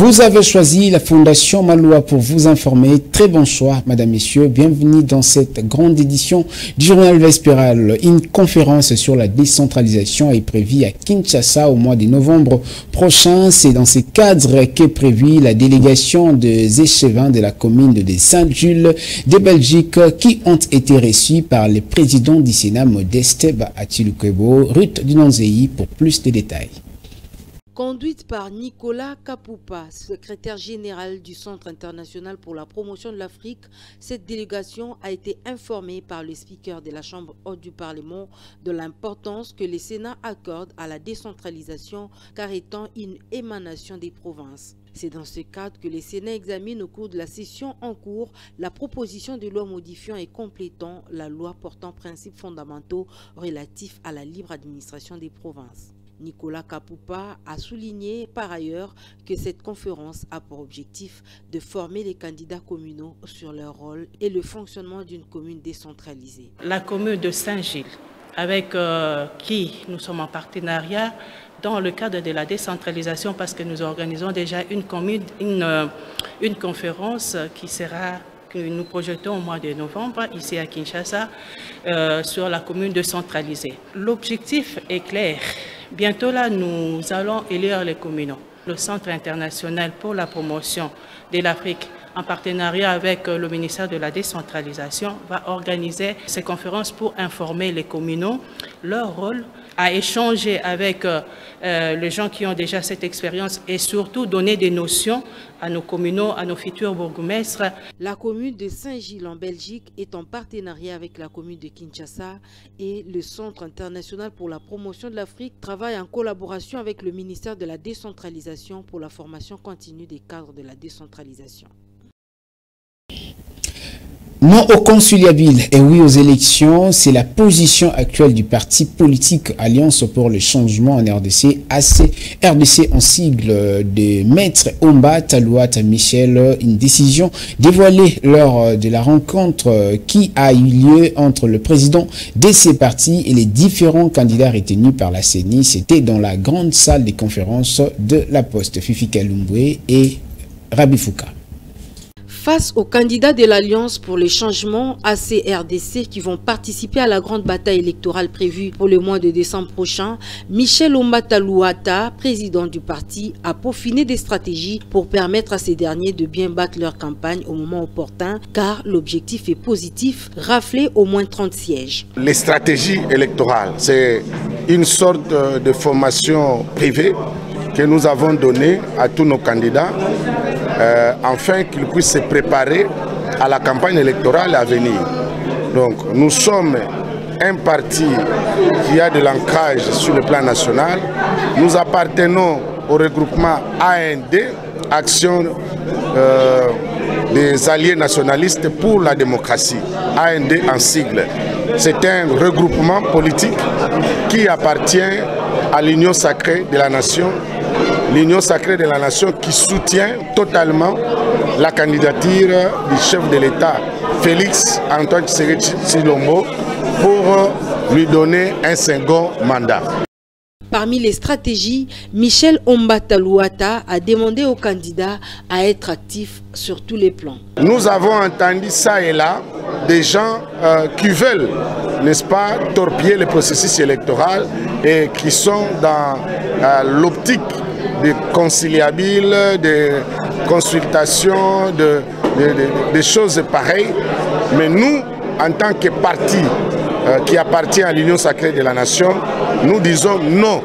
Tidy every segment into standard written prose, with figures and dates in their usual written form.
Vous avez choisi la Fondation Maloua pour vous informer. Très bonsoir, Madame, Messieurs. Bienvenue dans cette grande édition du journal Vespéral. Une conférence sur la décentralisation est prévue à Kinshasa au mois de novembre prochain. C'est dans ce cadre qu'est prévue la délégation des échevins de la commune de Saint-Jules de Belgique qui ont été reçus par le président du Sénat Modeste Atilukebo, Ruth Dinonzei, pour plus de détails. Conduite par Nicolas Kapoupa, secrétaire général du Centre international pour la promotion de l'Afrique, cette délégation a été informée par le speaker de la Chambre haute du Parlement de l'importance que le Sénat accorde à la décentralisation car étant une émanation des provinces. C'est dans ce cadre que le Sénat examine au cours de la session en cours la proposition de loi modifiant et complétant la loi portant principes fondamentaux relatifs à la libre administration des provinces. Nicolas Kapoupa a souligné par ailleurs que cette conférence a pour objectif de former les candidats communaux sur leur rôle et le fonctionnement d'une commune décentralisée. La commune de Saint-Gilles, avec qui nous sommes en partenariat dans le cadre de la décentralisation, parce que nous organisons déjà une conférence que nous projetons au mois de novembre ici à Kinshasa sur la commune décentralisée. L'objectif est clair. Bientôt là, nous allons élire les communaux. Le Centre international pour la promotion de l'Afrique, en partenariat avec le ministère de la décentralisation, va organiser ces conférences pour informer les communaux, leur rôle, à échanger avec les gens qui ont déjà cette expérience et surtout donner des notions à nos communaux, à nos futurs bourgmestres. La commune de Saint-Gilles en Belgique est en partenariat avec la commune de Kinshasa et le Centre international pour la promotion de l'Afrique travaille en collaboration avec le ministère de la décentralisation pour la formation continue des cadres de la décentralisation. Non au conciliabile et oui aux élections, c'est la position actuelle du parti politique Alliance pour le changement en RDC, RDC en sigle de Maître Omba Talouata Michel, une décision dévoilée lors de la rencontre qui a eu lieu entre le président de ces partis et les différents candidats retenus par la CENI. C'était dans la grande salle des conférences de la Poste, Fifi Kalumbwe et Rabi Fouka. Face aux candidats de l'Alliance pour les changements ACRDC qui vont participer à la grande bataille électorale prévue pour le mois de décembre prochain, Michel Omba Talouata, président du parti, a peaufiné des stratégies pour permettre à ces derniers de bien battre leur campagne au moment opportun, car l'objectif est positif, rafler au moins 30 sièges. Les stratégies électorales, c'est une sorte de formation privée que nous avons donnée à tous nos candidats afin qu'ils puissent se préparer à la campagne électorale à venir. Donc nous sommes un parti qui a de l'ancrage sur le plan national. Nous appartenons au regroupement AND, Action des alliés nationalistes pour la démocratie, AND en sigle. C'est un regroupement politique qui appartient à l'Union sacrée de la nation, l'Union sacrée de la nation qui soutient totalement la candidature du chef de l'État, Félix Antoine Tshisekedi Tshilombo, pour lui donner un second mandat. Parmi les stratégies, Michel Omba Talouata a demandé aux candidats à être actifs sur tous les plans. Nous avons entendu ça et là des gens qui veulent, n'est-ce pas, torpiller le processus électoral et qui sont dans l'optique de conciliabile, de consultation, de choses pareilles. Mais nous, en tant que parti qui appartient à l'Union sacrée de la nation, nous disons non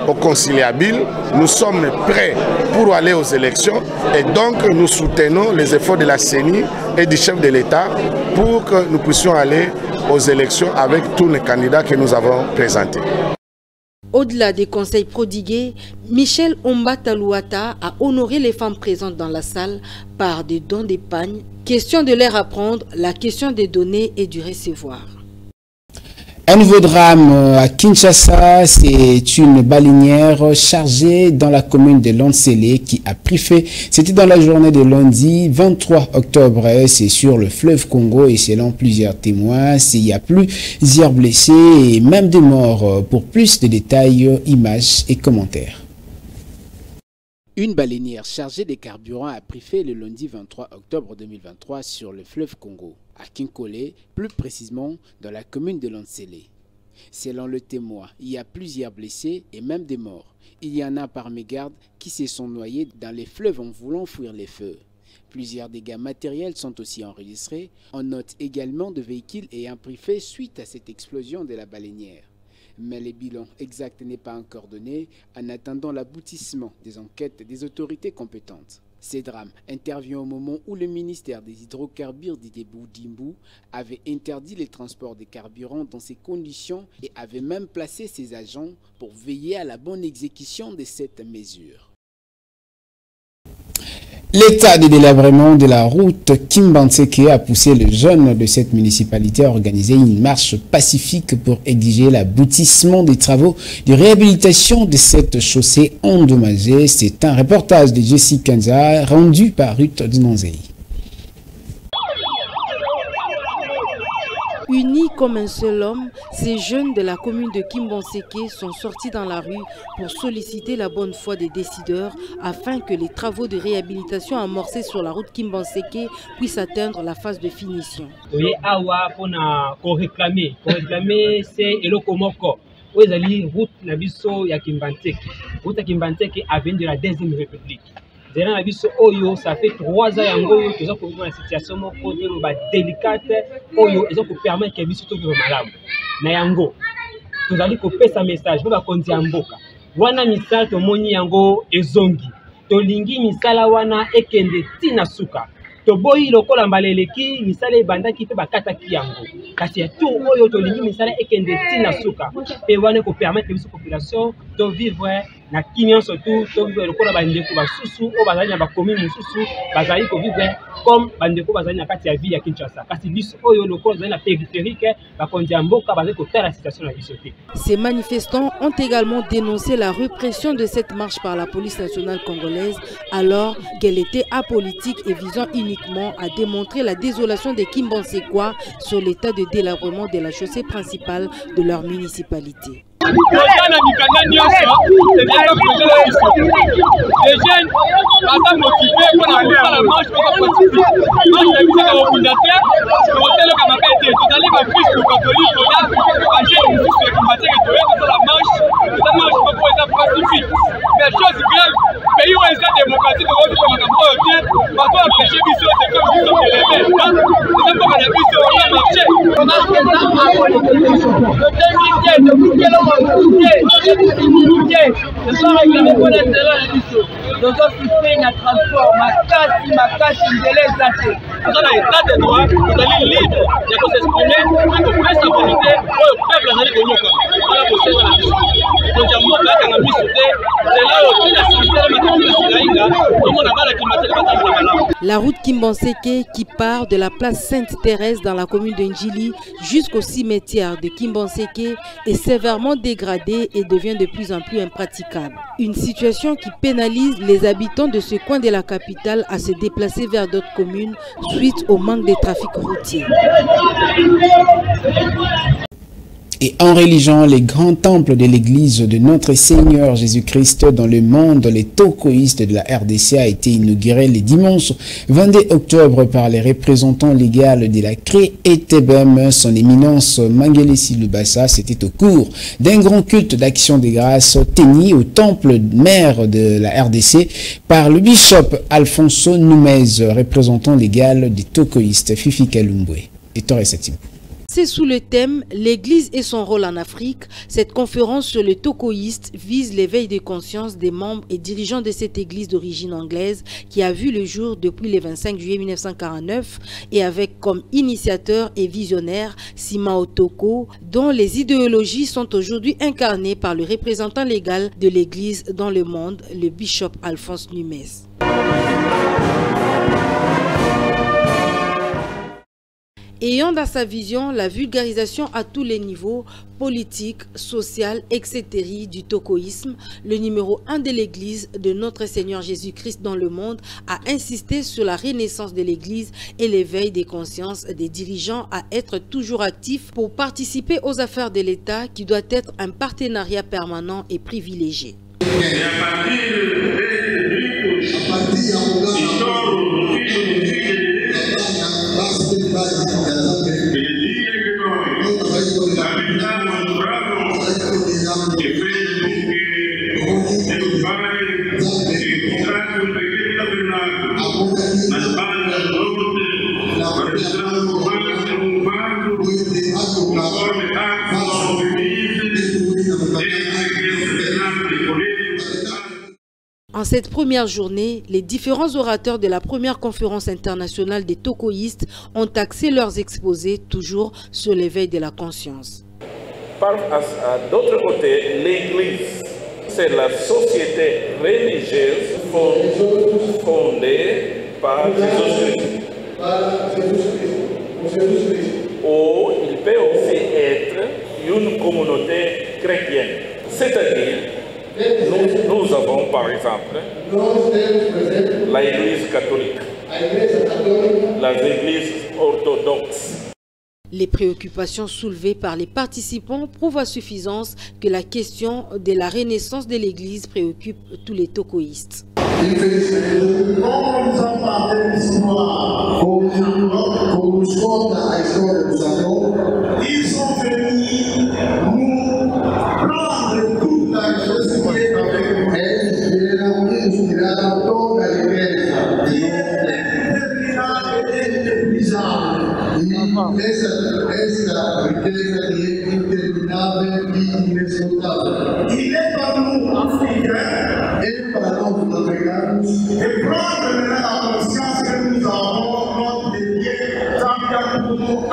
au conciliabile. Nous sommes prêts pour aller aux élections et donc nous soutenons les efforts de la CENI et du chef de l'État pour que nous puissions aller aux élections avec tous les candidats que nous avons présentés. Au-delà des conseils prodigués, Michel Omba Talouata a honoré les femmes présentes dans la salle par des dons d'épargne. Question de leur apprendre la question des donner et du recevoir. Un nouveau drame à Kinshasa, c'est une baleinière chargée dans la commune de Lansele qui a pris feu. C'était dans la journée de lundi 23 octobre. C'est sur le fleuve Congo et selon plusieurs témoins, il y a plusieurs blessés et même des morts. Pour plus de détails, images et commentaires. Une baleinière chargée de carburant a pris feu le lundi 23 octobre 2023 sur le fleuve Congo, à Kinkole, plus précisément dans la commune de Lansele. Selon le témoin, il y a plusieurs blessés et même des morts. Il y en a par mégarde qui se sont noyés dans les fleuves en voulant fuir les feux. Plusieurs dégâts matériels sont aussi enregistrés. On note également de véhicules ayant pris feu suite à cette explosion de la baleinière. Mais le bilan exact n'est pas encore donné en attendant l'aboutissement des enquêtes des autorités compétentes. Ces drames interviennent au moment où le ministère des Hydrocarbures Didier Boudimbu avait interdit les transports de carburant dans ces conditions et avait même placé ses agents pour veiller à la bonne exécution de cette mesure. L'état de délabrement de la route Kimbantseke a poussé les jeunes de cette municipalité à organiser une marche pacifique pour exiger l'aboutissement des travaux de réhabilitation de cette chaussée endommagée. C'est un reportage de Jessie Kanza rendu par Ruth Dinonzei. Unis comme un seul homme, ces jeunes de la commune de Kimbantseke sont sortis dans la rue pour solliciter la bonne foi des décideurs afin que les travaux de réhabilitation amorcés sur la route Kimbantseke puissent atteindre la phase de finition. Oui, awa pour réclamer, c'est elokomoko. Où est la route nabiso ya Kimbantseke? Route ya Kimbantseke avenue de la Deuxième République. Derrière la biso oyo, ça fait 3 ans yango yo toza ko vivre na situation moko délicate oyo ezo ko permettre que biso to vivre malamu. Na yango tozali ko pesa message ba konzi ya mboka. Wana misala to moni yango ezongi. To lingi misala wana ekende tina suka. To boyi lokola mbaleleki misala ebandaki pe bakataki yango. Kasi ya tout oyo to lingi misala ekende tina suka. Pe wana ko permettre biso population to vivre na kimia surtout to vivre lokola bandeko basusu o bazali na ba commune mususu bazali ko vivre comme bandeko bazali na kati ya ville ya Kinshasa. Kasi biso oyo lokola bazali na périphérique ba konzi ya mboka bazali ko tala situation na biso te. Ces manifestants ont également dénoncé la répression de cette marche par la police nationale congolaise alors qu'elle était apolitique et visant uniquement à démontrer la désolation des Kimbansekois sur l'état de délabrement de la chaussée principale de leur municipalité. Les jeunes, pas motivés pour la marche pacifique. Marche de musique au fondateur, commencer le camarade, tout aller ma fils le catholique, là, agir une fils de combattre et de la marche pour être pacifique. Mais chose grave, pays où est la démocratie de votre comme un peu, parce qu'on a péché bis c'est comme ils sont élevés. C'est comme la bis on a marché. On a fait ça à le 2010 de je sors réclamer pour l'intérêt de l'issue. Nous avons fait un transport, ma casse, une délai d'athée. Nous avons l'état de droit, nous allons libre de s'exprimer, pour faire sa volonté, pour le peuple d'aller de nous. Voilà pour ça, la mission. Nous avons fait un ami sauté, c'est là où il y a la sécurité de la tout le monde a mal à la route Kimbantseke qui part de la place Sainte-Thérèse dans la commune de Njili jusqu'au cimetière de Kimbantseke est sévèrement dégradée et devient de plus en plus impraticable. Une situation qui pénalise les habitants de ce coin de la capitale à se déplacer vers d'autres communes suite au manque de trafic routier. Et en religion, les grands temples de l'église de notre Seigneur Jésus-Christ dans le monde, les tokoïstes de la RDC a été inauguré le dimanche 22 octobre par les représentants légaux de la CREETBM, son éminence Mangele Silubasa. C'était au cours d'un grand culte d'action de grâce tenu au temple mère de la RDC par le bishop Alfonso Numez, représentant légal des tokoïstes. Fifi Kalumbwe et Torre Satim. C'est sous le thème « L'Église et son rôle en Afrique ». Cette conférence sur le tokoïste vise l'éveil de conscience des membres et dirigeants de cette église d'origine anglaise qui a vu le jour depuis le 25 juillet 1949 et avec comme initiateur et visionnaire Simao Toko, dont les idéologies sont aujourd'hui incarnées par le représentant légal de l'Église dans le monde, le bishop Alphonse Numez. Ayant dans sa vision la vulgarisation à tous les niveaux, politique, social, etc. du tokoïsme, le numéro 1 de l'Église de notre Seigneur Jésus-Christ dans le monde a insisté sur la renaissance de l'Église et l'éveil des consciences des dirigeants à être toujours actifs pour participer aux affaires de l'État qui doit être un partenariat permanent et privilégié. Et à partir de En cette première journée, les différents orateurs de la première conférence internationale des tokoïstes ont axé leurs exposés toujours sur l'éveil de la conscience. Par d'autre côté, l'Église, c'est la société religieuse fondée par Jésus-Christ. Ou il peut aussi être une communauté chrétienne. C'est-à-dire, nous avons par exemple l'Église catholique, les églises orthodoxes. Les préoccupations soulevées par les participants prouvent à suffisance que la question de la renaissance de l'Église préoccupe tous les tokoïstes. Ils sont venus nous prendre toute la société avec il est par nous africains et par nous africains et prendre la conscience que nous avons notre dédié tant pour nous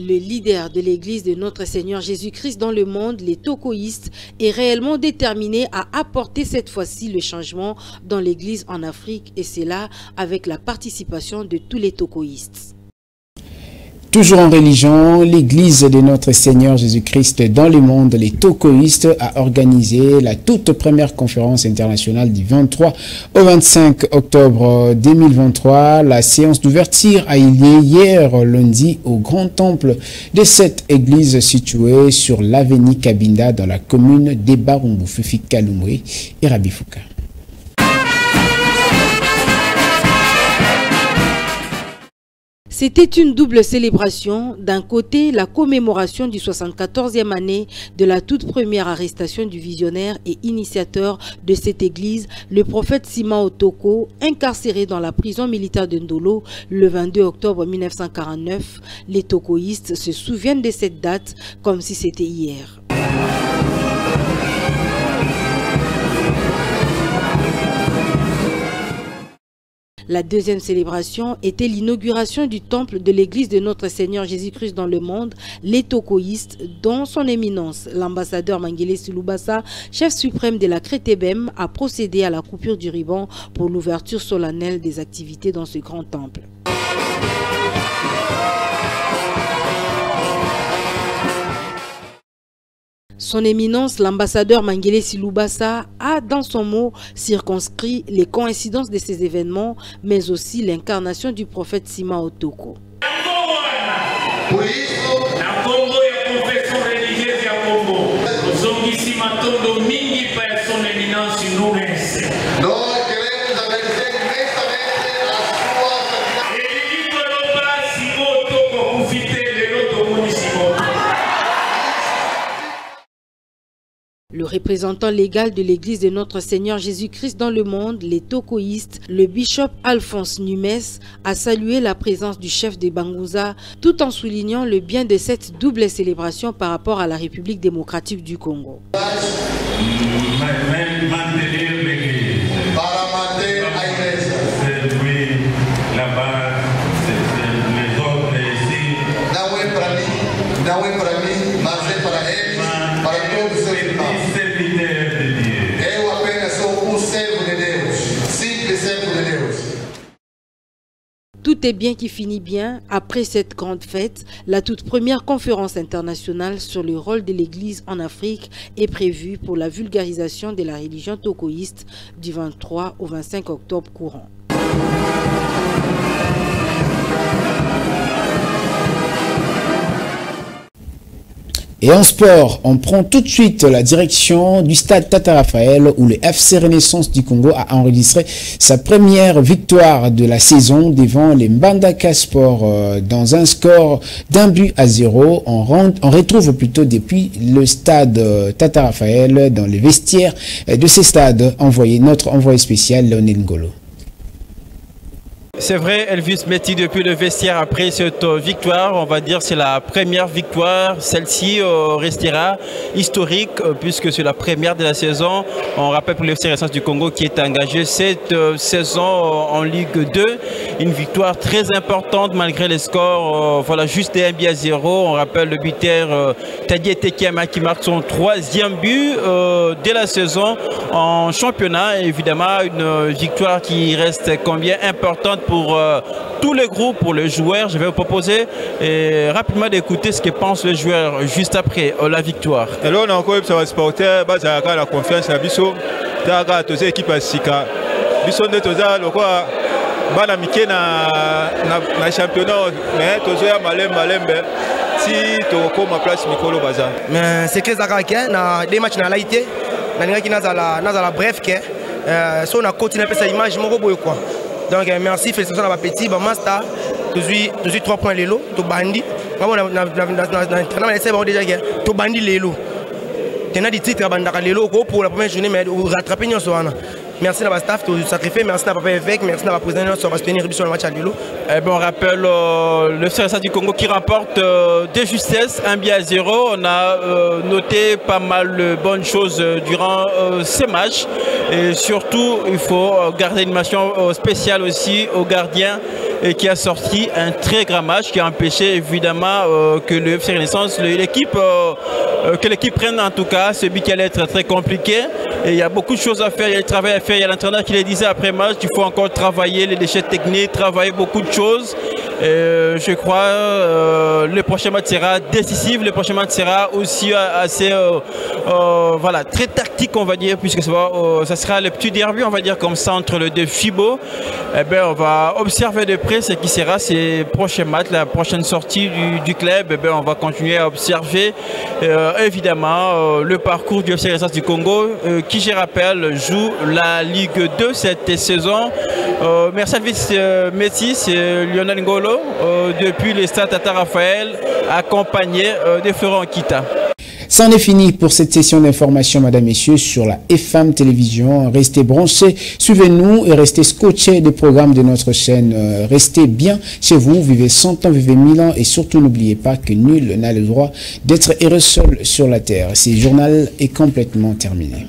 Le leader de l'Église de notre Seigneur Jésus-Christ dans le monde, les tokoïstes, est réellement déterminé à apporter cette fois-ci le changement dans l'Église en Afrique, et c'est là avec la participation de tous les tokoïstes. Toujours en religion, l'Église de notre Seigneur Jésus-Christ dans le monde, les tokoïstes, a organisé la toute première conférence internationale du 23 au 25 octobre 2023. La séance d'ouverture a eu lieu hier lundi au grand temple de cette église située sur l'avenue Kabinda dans la commune d'Ebarumbu, Fifi Kalumwe et Rabi Fouka. C'était une double célébration. D'un côté, la commémoration du 74e année de la toute première arrestation du visionnaire et initiateur de cette église, le prophète Simao Toko, incarcéré dans la prison militaire de Ndolo le 22 octobre 1949. Les tokoïstes se souviennent de cette date comme si c'était hier. La deuxième célébration était l'inauguration du temple de l'église de notre Seigneur Jésus-Christ dans le monde, les tokoïstes, dont son éminence, l'ambassadeur Mangele Silubasa, chef suprême de la Crétébem, a procédé à la coupure du ruban pour l'ouverture solennelle des activités dans ce grand temple. Son éminence, l'ambassadeur Mangele Silubasa, a dans son mot circonscrit les coïncidences de ces événements, mais aussi l'incarnation du prophète Simao Toko. Le représentant légal de l'église de notre Seigneur Jésus-Christ dans le monde, les tokoïstes, le bishop Alphonse Numes, a salué la présence du chef des Bangouza tout en soulignant le bien de cette double célébration par rapport à la République démocratique du Congo. Tout est bien qui finit bien. Après cette grande fête, la toute première conférence internationale sur le rôle de l'Église en Afrique est prévue pour la vulgarisation de la religion tokoïste du 23 au 25 octobre courant. Et en sport, on prend tout de suite la direction du stade Tata Raphaël où le FC Renaissance du Congo a enregistré sa première victoire de la saison devant les Mbandaka Sport dans un score d'1-0. On retrouve plutôt depuis le stade Tata Raphaël dans les vestiaires de ces stades notre envoyé spécial Léonel Ngolo. C'est vrai, Elvis Metti, depuis le vestiaire après cette victoire, on va dire c'est la première victoire. Celle-ci restera historique puisque c'est la première de la saison. On rappelle pour le FC Renaissance du Congo qui est engagé cette saison en Ligue 2. Une victoire très importante malgré les scores, voilà, juste 1-0. On rappelle le buteur Tadié Tekema qui marque son 3e but de la saison en championnat. Et évidemment, une victoire qui reste combien importante pour tous les groupes, pour les joueurs. Je vais vous proposer rapidement d'écouter ce que pensent les joueurs juste après la victoire. Alors on a encore un supporter, la confiance à Bisso, tous les équipes à Sika. Bisso de Toza, le quoi, bana mike na championnat, mais Toza malembe. Si tu as ma place, Mikolo Baza. Mais c'est que Zakaké, na des matchs na laïté, na ninga qui na la bref que, so na continué à faire sa image, mon robot quoi. Donc merci, félicitations à ma petite, ma master, tu suis 3 points l'élo, tu bandit. Moi on a essayé déjà tu bandit l'élo. Tu as des titres à l'élo pour la première journée, mais rattraper nous sur merci à la staff, tu sacrifié, merci à Papa Évêque, merci à la présidente sur tenir sur le match à l'élo. On rappelle le CRSA du Congo qui remporte de justesse 1-0. On a noté pas mal de bonnes choses durant ces matchs. Et surtout, il faut garder une mention spéciale aussi au gardien qui a sorti un très grand match qui a empêché évidemment que le FC Renaissance, que l'équipe prenne en tout cas ce but qui allait être très compliqué. Et il y a beaucoup de choses à faire, il y a le travail à faire. Il y a l'entraîneur qui le disait après match, il faut encore travailler les déchets techniques, travailler beaucoup de choses. Je crois le prochain match sera décisif, le prochain match sera aussi assez voilà, très tactique on va dire, puisque ça sera le petit derby on va dire comme ça entre les deux FIBO. On va observer de près ce qui sera ces prochains matchs, la prochaine sortie du club. On va continuer à observer évidemment le parcours du FC Renaissance du Congo qui, je rappelle, joue la Ligue 2 cette saison. Merci à Elvis Metti, c'est Lionel Ngolo depuis le stade Tata Raphaël accompagné de Florent Kita. C'en est fini pour cette session d'information, mesdames, messieurs, sur la FM Télévision. Restez branchés, suivez-nous et restez scotchés des programmes de notre chaîne. Restez bien chez vous, vivez 100 ans, vivez 1000 ans et surtout n'oubliez pas que nul n'a le droit d'être heureux seul sur la terre. Ce journal est complètement terminé.